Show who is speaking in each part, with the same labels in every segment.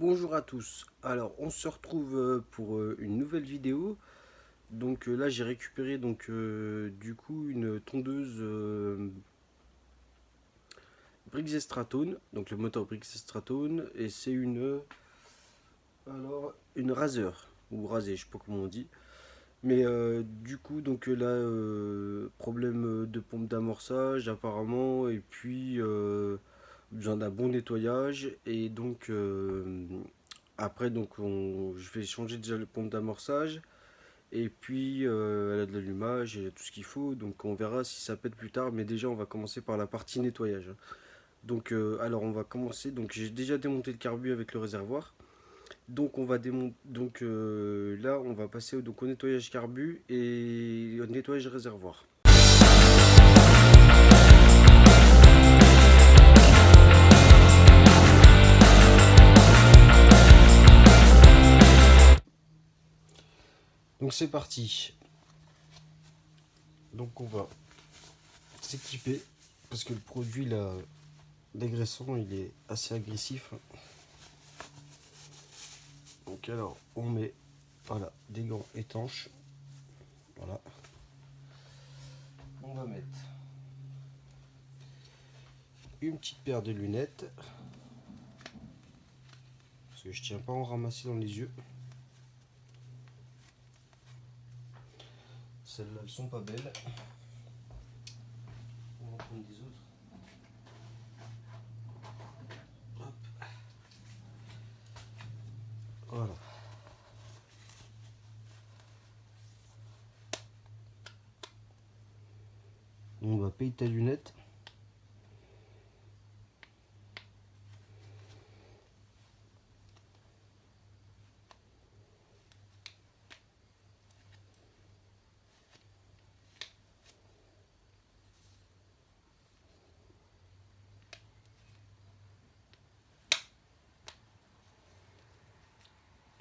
Speaker 1: Bonjour à tous. Alors, on se retrouve pour une nouvelle vidéo. Donc là, j'ai récupéré du coup une tondeuse Briggs Stratton, donc le moteur Briggs Stratton, et c'est une Razer ou rasée, je sais pas comment on dit. Mais du coup, là, problème de pompe d'amorçage apparemment, et puis besoin d'un bon nettoyage. Et après, je vais changer déjà le pompe d'amorçage. Et puis elle a de l'allumage et tout ce qu'il faut. Donc on verra si ça pète plus tard. Mais déjà, on va commencer par la partie nettoyage. Alors on va commencer. Donc j'ai déjà démonté le carbu avec le réservoir. Donc on va démonter. Là, on va passer au nettoyage carbu et au nettoyage réservoir. Donc c'est parti. Donc on va s'équiper parce que le produit là dégraissant il est assez agressif. Donc alors on met voilà des gants étanches. Voilà. On va mettre une petite paire de lunettes parce que je tiens pas à en ramasser dans les yeux. Celles-là elles sont pas belles. On va prendre des autres. Hop. Voilà. On va payer ta lunette.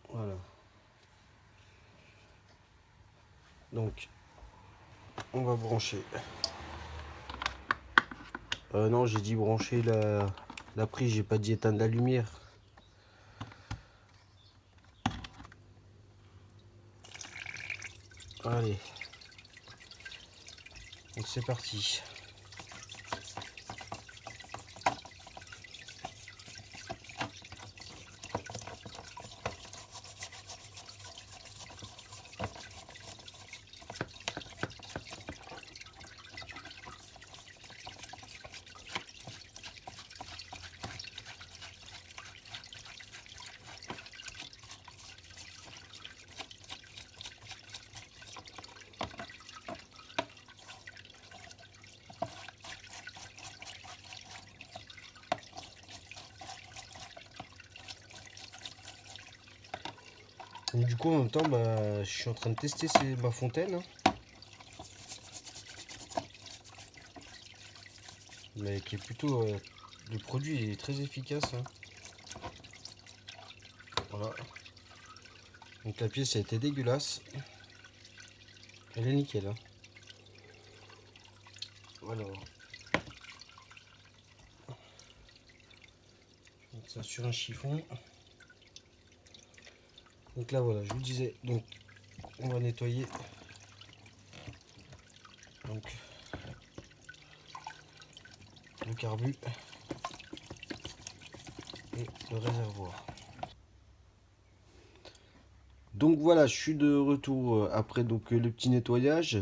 Speaker 1: Voilà. Donc on va brancher. Non, j'ai dit brancher la prise, j'ai pas dit éteindre la lumière. Allez. Donc c'est parti. Donc, du coup en même temps je suis en train de tester ma fontaine. Mais qui est plutôt. Le produit est très efficace. Voilà. Donc la pièce a été dégueulasse. Elle est nickel. Voilà. Je vais mettre ça sur un chiffon. Donc là voilà, je vous disais, donc on va nettoyer. Donc le carbu et le réservoir. Donc voilà, je suis de retour après le petit nettoyage.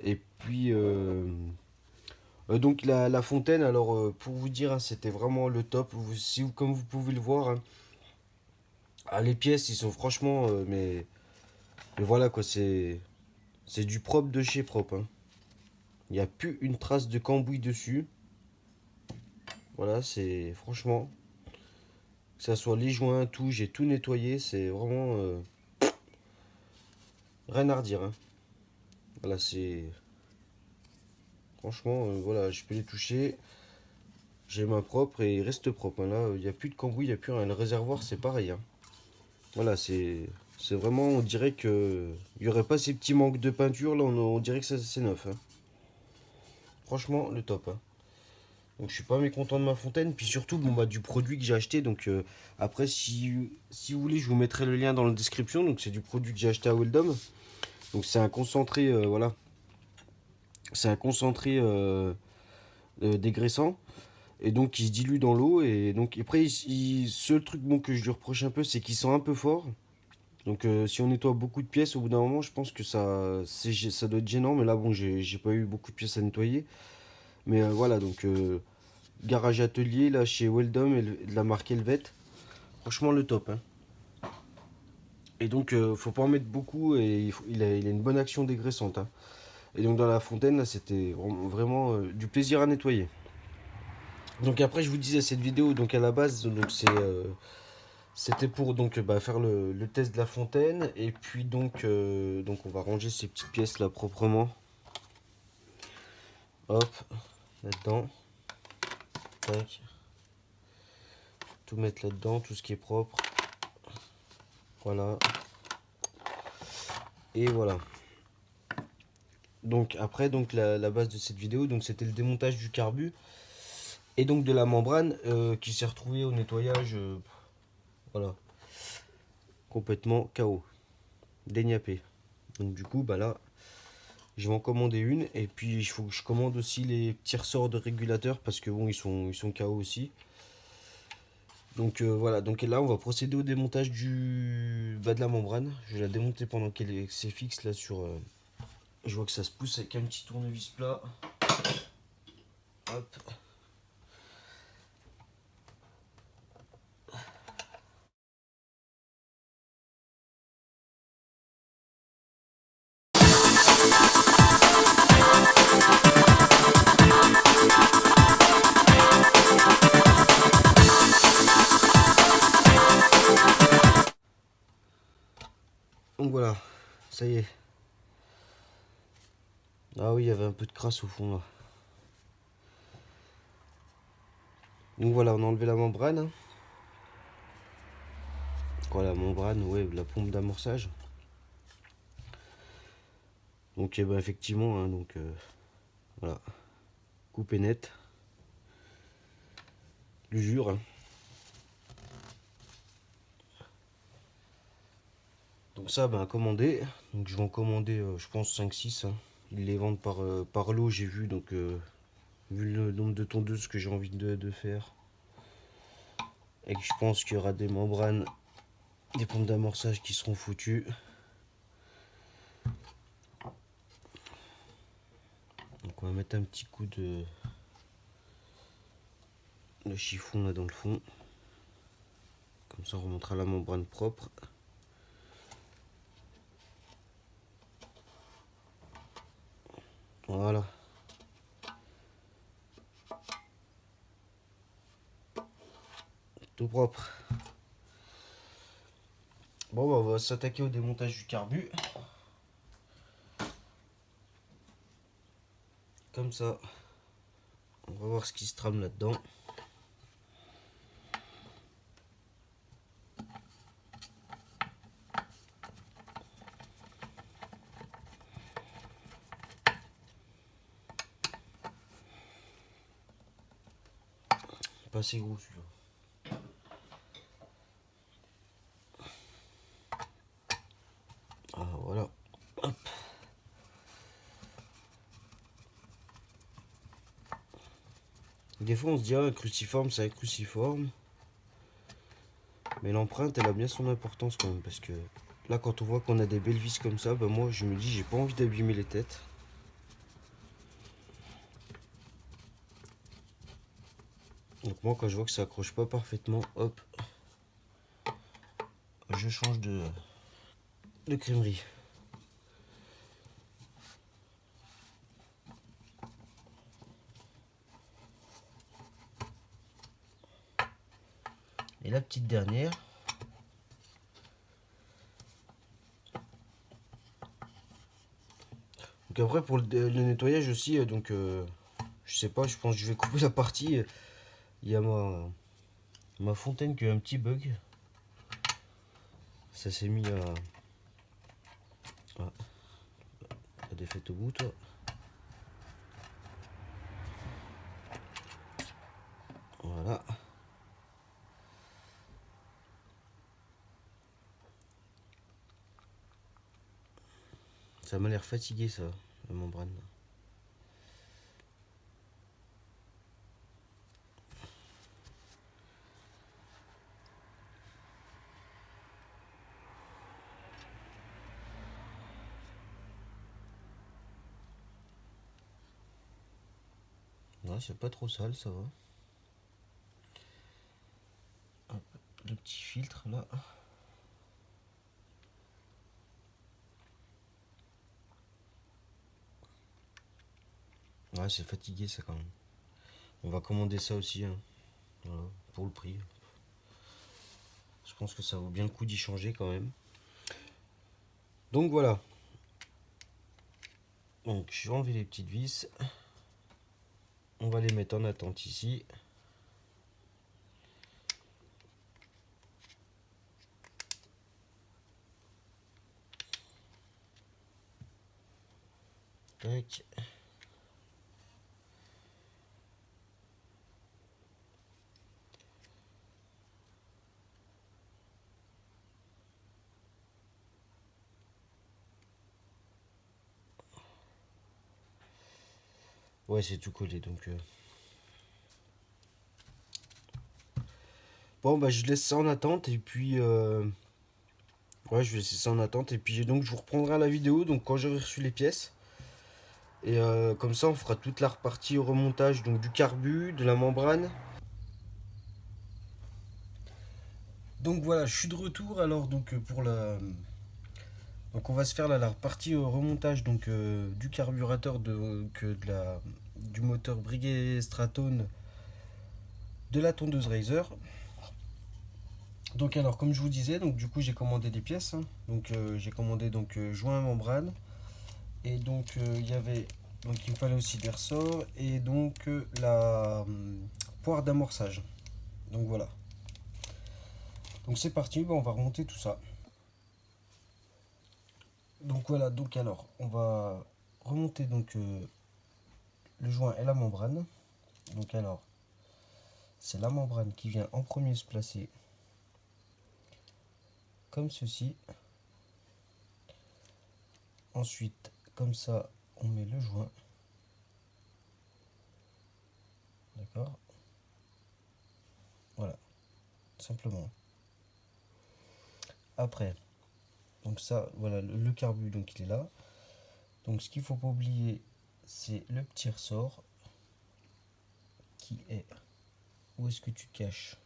Speaker 1: Et puis donc la fontaine, alors pour vous dire, c'était vraiment le top. Comme vous pouvez le voir, les pièces, ils sont franchement, mais voilà quoi, c'est du propre de chez propre. Il n'y a plus une trace de cambouis dessus. Voilà, c'est franchement, que ça soit les joints, tout, j'ai tout nettoyé, c'est vraiment rien à redire. Voilà, c'est franchement, voilà, je peux les toucher. J'ai main propre et il reste propre. Là, il n'y a plus de cambouis, il n'y a plus rien. Le réservoir, c'est pareil. Voilà, c'est vraiment, on dirait que il n'y aurait pas ces petits manques de peinture. Là, on dirait que c'est neuf. Franchement, le top. Donc je suis pas mécontent de ma fontaine. Puis surtout, bon, bah, du produit que j'ai acheté. Donc après, si vous voulez, je vous mettrai le lien dans la description. Donc c'est du produit que j'ai acheté à Weldom. Donc c'est un concentré, voilà. C'est un concentré dégraissant. Et donc il se dilue dans l'eau. Et donc après, seul truc bon que je lui reproche un peu, c'est qu'il sent un peu fort. Donc si on nettoie beaucoup de pièces, au bout d'un moment, je pense que ça doit être gênant. Mais là, bon, j'ai pas eu beaucoup de pièces à nettoyer. Mais voilà, donc garage atelier là chez Weldom et de la marque Helvet. Franchement le top, hein. Et donc faut pas en mettre beaucoup et il a une bonne action dégraissante, hein. Et donc dans la fontaine là c'était vraiment du plaisir à nettoyer. Donc après je vous disais cette vidéo donc à la base donc c'était pour donc bah, faire le test de la fontaine et puis donc on va ranger ces petites pièces là proprement. Hop, là-dedans. Tac. Tout mettre là-dedans, tout ce qui est propre. Voilà. Et voilà. Donc après donc la base de cette vidéo donc c'était le démontage du carbu et donc de la membrane qui s'est retrouvée au nettoyage voilà complètement KO déniapé. Donc du coup bah là je vais en commander une et puis il faut que je commande aussi les petits ressorts de régulateurs parce que bon ils sont KO aussi. Donc voilà, donc là on va procéder au démontage de la membrane. Je vais la démonter pendant c'est fixe là sur je vois que ça se pousse avec un petit tournevis plat. Hop. Donc voilà, ça y est. Ah oui, il y avait un peu de crasse au fond là. Donc voilà, on a enlevé la membrane. Quoi, la membrane, ouais, la pompe d'amorçage. Donc bah, effectivement, hein, donc voilà, coupé net. L'usure. Hein. Donc ça, ben commandé. Donc je vais en commander, je pense 5-6. Hein. Ils les vendent par lot, j'ai vu. Donc vu le nombre de tondeuses que j'ai envie de faire. Et que je pense qu'il y aura des membranes, des pompes d'amorçage qui seront foutues. Donc on va mettre un petit coup de chiffon là dans le fond. Comme ça on remontera la membrane propre. Voilà. Tout propre. Bon bah on va s'attaquer au démontage du carbu. Comme ça. On va voir ce qui se trame là-dedans. Pas assez gros celui-là. Ah voilà. Hop. Des fois on se dit ah, cruciforme c'est un cruciforme. Mais l'empreinte elle a bien son importance quand même parce que là quand on voit qu'on a des belles vis comme ça, bah moi je me dis j'ai pas envie d'abîmer les têtes. Donc moi quand je vois que ça accroche pas parfaitement, hop, je change de crèmerie. Et la petite dernière. Donc après pour le nettoyage aussi, donc je sais pas, je pense que je vais couper la partie. Il y a ma fontaine qui a un petit bug. Ça s'est mis à défaite au bout toi. Voilà. Ça m'a l'air fatigué ça, la membrane. Ouais, c'est pas trop sale, ça va. Hop, le petit filtre là. Ouais, c'est fatigué ça quand même. On va commander ça aussi, hein. Voilà, pour le prix. Je pense que ça vaut bien le coup d'y changer quand même. Donc voilà. Donc je vais enlever les petites vis. On va les mettre en attente ici. Tac. Ouais, c'est tout collé donc. Bon, bah je laisse ça en attente et puis. Ouais, je vais laisser ça en attente et puis donc je vous reprendrai à la vidéo donc quand j'aurai reçu les pièces. Et comme ça, on fera toute la repartie au remontage donc du carbu, de la membrane. Donc voilà, je suis de retour alors donc pour la. Donc on va se faire là la partie remontage donc du carburateur du moteur Breguet Stratone de la tondeuse Razer. Donc alors comme je vous disais, donc du coup j'ai commandé des pièces, hein. Donc j'ai commandé donc joint membrane et donc il y avait donc il me fallait aussi des ressorts et donc la poire d'amorçage. Donc voilà. Donc c'est parti, on va remonter tout ça. Donc voilà, donc alors on va remonter donc le joint et la membrane. Donc alors c'est la membrane qui vient en premier se placer comme ceci. Ensuite, comme ça, on met le joint. D'accord. Voilà, simplement. Après, donc ça, voilà, le carbu, donc il est là. Donc ce qu'il faut pas oublier, c'est le petit ressort qui est. Où est-ce que tu te caches?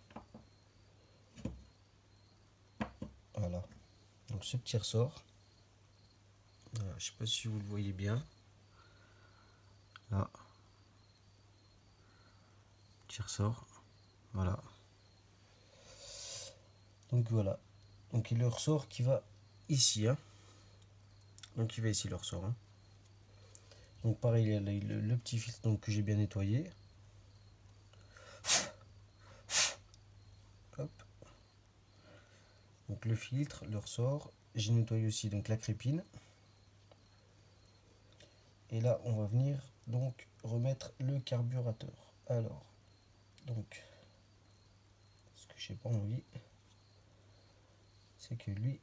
Speaker 1: Voilà. Donc ce petit ressort. Voilà, je sais pas si vous le voyez bien. Là. Petit ressort. Voilà. Donc voilà. Donc il y a le ressort qui va ici, hein. Donc il va ici le ressort, hein. Donc pareil, il y a le petit filtre donc, que j'ai bien nettoyé. Hop. Donc le filtre, le ressort. J'ai nettoyé aussi donc la crépine. Et là, on va venir donc remettre le carburateur. Alors, donc, ce que j'ai pas envie, c'est que lui,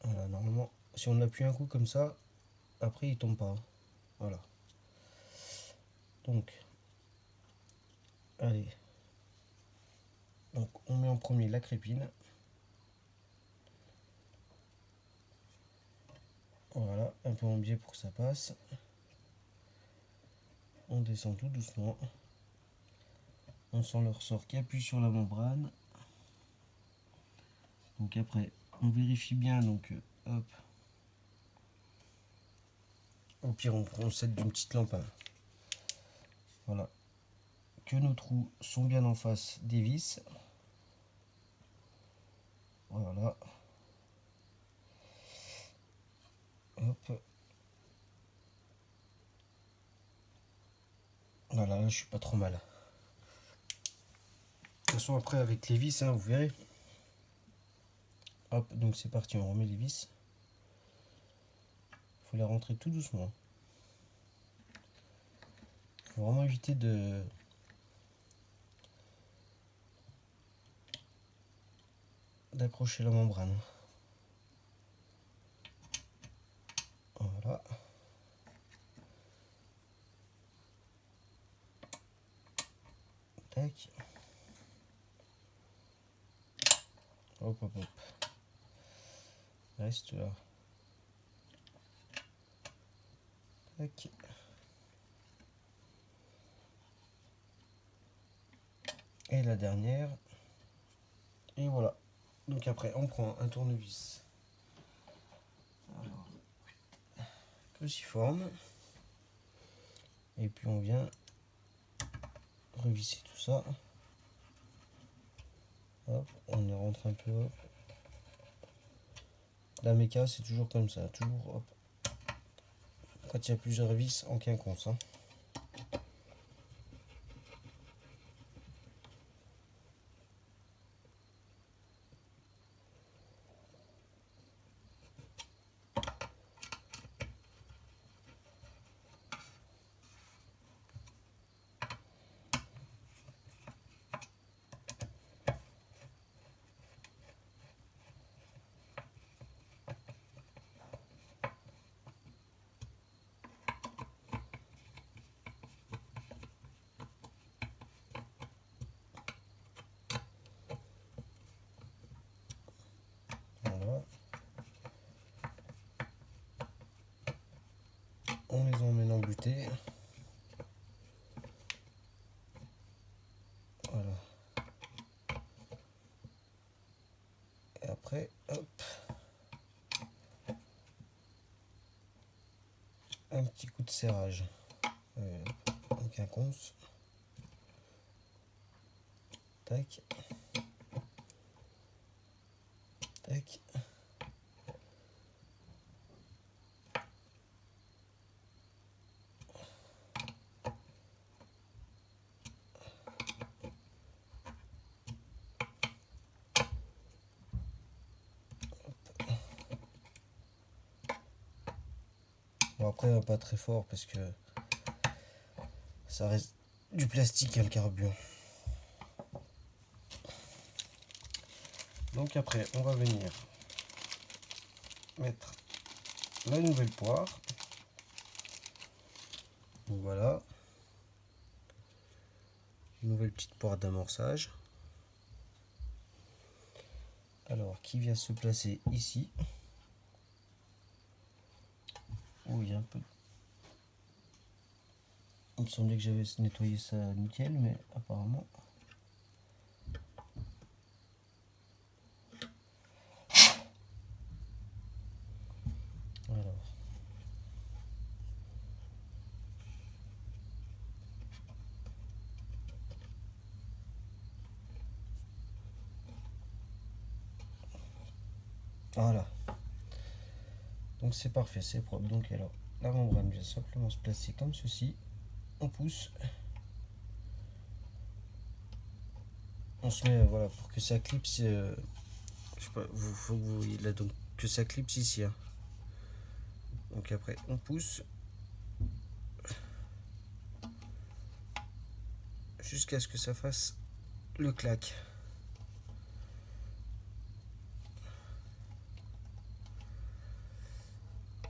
Speaker 1: voilà, normalement, si on appuie un coup comme ça, après il tombe pas. Voilà. Donc, allez. Donc, on met en premier la crépine. Voilà, un peu en biais pour que ça passe. On descend tout doucement. On sent le ressort qui appuie sur la membrane. Donc après, on vérifie bien. Donc, hop. Au pire, on prend celle d'une petite lampe, hein. Voilà. Que nos trous sont bien en face des vis. Voilà. Hop. Voilà, là je suis pas trop mal. De toute façon après avec les vis, hein, vous verrez. Hop, donc c'est parti, on remet les vis. Faut les rentrer tout doucement. faut vraiment éviter d'accrocher la membrane. Voilà. Tac. Hop, hop, hop. Reste là. Tac. Et la dernière. Et voilà. Donc après, on prend un tournevis. Alors, cruciforme. Et puis on vient revisser tout ça. Hop, on y rentre un peu. Hop. La méca, c'est toujours comme ça. Toujours, hop. Quand il y a plusieurs vis en quinconce. Hein. Voilà. On les emmène en butée. Voilà. Et après, hop. Un petit coup de serrage. En quinconce. Tac. Tac. Bon après pas très fort parce que ça reste du plastique, hein, le carburant. Donc après on va venir mettre la nouvelle poire. Donc voilà. Une nouvelle petite poire d'amorçage. Alors qui vient se placer ici. Oh, il y a un peu. Il me semblait que j'avais nettoyé ça nickel, mais apparemment. Alors. Voilà. Donc c'est parfait, c'est propre. Donc alors, la membrane vient simplement se placer comme ceci. On pousse. On se met, voilà, pour que ça clipse. Je sais pas, faut que vous voyez là, donc que ça clipse ici. Hein. Donc après, on pousse. Jusqu'à ce que ça fasse le clac.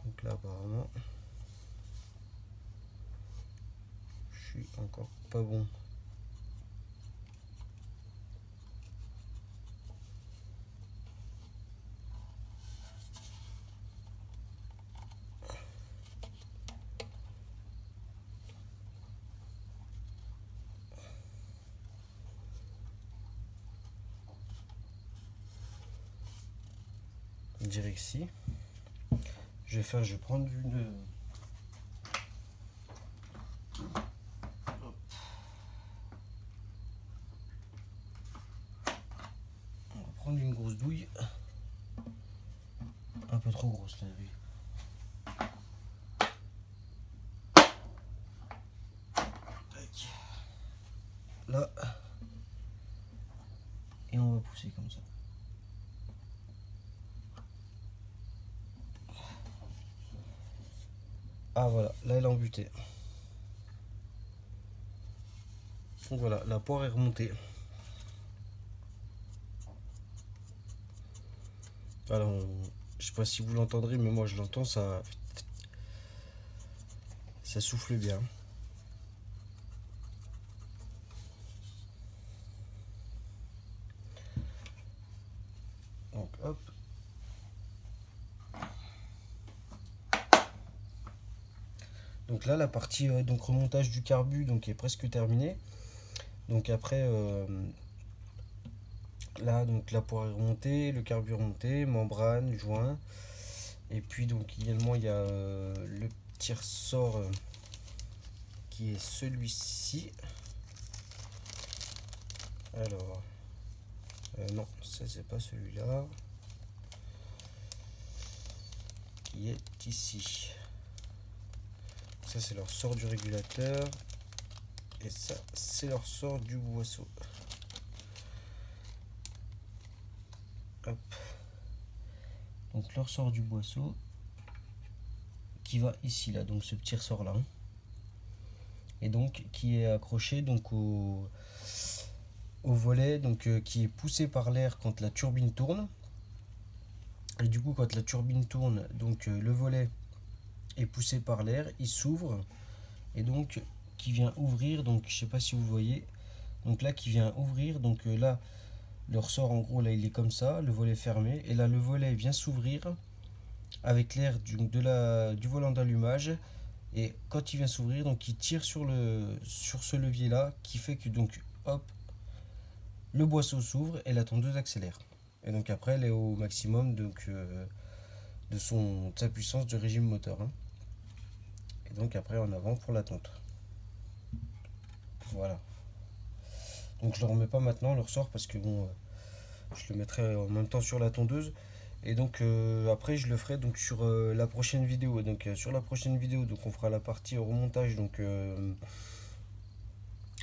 Speaker 1: Donc là, apparemment, je suis encore pas bon. Je dirais que si. Je vais prendre une. On va prendre une grosse douille. Un peu trop grosse la douille. Là. Et on va pousser comme ça. Ah voilà, là elle est embutée. Donc voilà, la poire est remontée. Alors, je sais pas si vous l'entendrez, mais moi je l'entends, ça souffle bien. Donc hop. Donc là, la partie donc remontage du carbu donc est presque terminée. Donc après, là donc la poire est remontée, le carbu est remonté, membrane, joint. Et puis donc également il y a le petit ressort qui est celui-ci. Alors, non, ça c'est pas celui-là. Qui est ici. Ça c'est le ressort du régulateur. Et ça c'est le ressort du boisseau. Hop. Donc le ressort du boisseau qui va ici là, donc ce petit ressort là. Et donc qui est accroché donc au volet donc qui est poussé par l'air quand la turbine tourne. Et du coup quand la turbine tourne, donc le volet est poussé par l'air, il s'ouvre et donc qui vient ouvrir, donc je sais pas si vous voyez, donc là qui vient ouvrir, donc là le ressort en gros là il est comme ça, le volet fermé, et là le volet vient s'ouvrir avec l'air du volant d'allumage, et quand il vient s'ouvrir donc il tire sur ce levier là qui fait que donc hop, le boisseau s'ouvre et la tondeuse accélère, et donc après elle est au maximum donc de sa puissance de régime moteur, hein. Et donc après en avant pour la tonte. Voilà. Donc je le remets pas maintenant, le ressort, parce que bon, je le mettrai en même temps sur la tondeuse. Et donc après je le ferai donc sur la prochaine vidéo. Donc sur la prochaine vidéo, donc on fera la partie remontage donc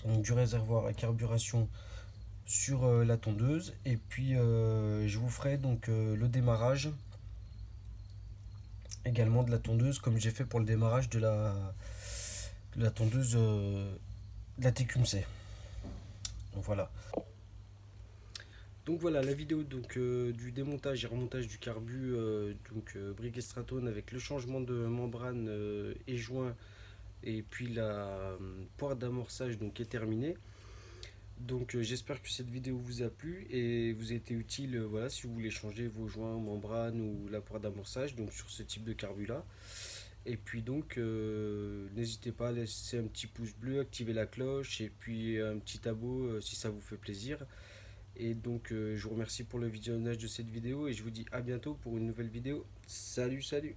Speaker 1: du réservoir à carburation sur la tondeuse. Et puis je vous ferai donc le démarrage également de la tondeuse, comme j'ai fait pour le démarrage de la tondeuse de la TQMC. Donc voilà. Donc voilà la vidéo donc, du démontage et remontage du carbu briquet Stratone avec le changement de membrane et joint, et puis la poire d'amorçage donc est terminée. Donc j'espère que cette vidéo vous a plu et vous a été utile, voilà, si vous voulez changer vos joints, membranes ou la poire d'amorçage donc sur ce type de carbu là. Et puis donc n'hésitez pas à laisser un petit pouce bleu, activer la cloche et puis un petit abo si ça vous fait plaisir. Et donc je vous remercie pour le visionnage de cette vidéo et je vous dis à bientôt pour une nouvelle vidéo. Salut, salut!